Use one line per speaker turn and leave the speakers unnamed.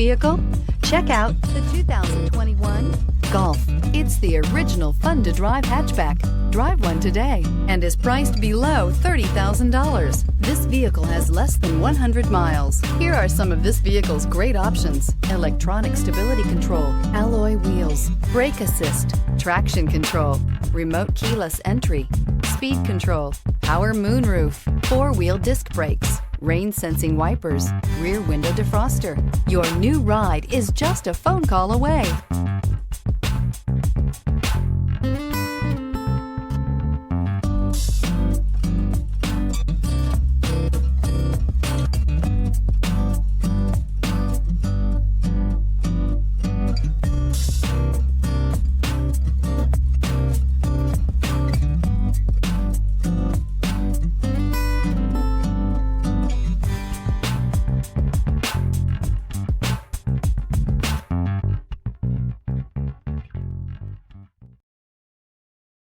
vehicle? Check out the 2021 Golf. It's the original fun-to-drive hatchback. Drive one today and is priced below $30,000. This vehicle has less than 100 miles. Here are some of this vehicle's great options: electronic stability control, alloy wheels, brake assist, traction control, remote keyless entry, speed control, power moonroof, four-wheel disc brakes, rain sensing wipers, rear window defroster. Your new ride is just a phone call away.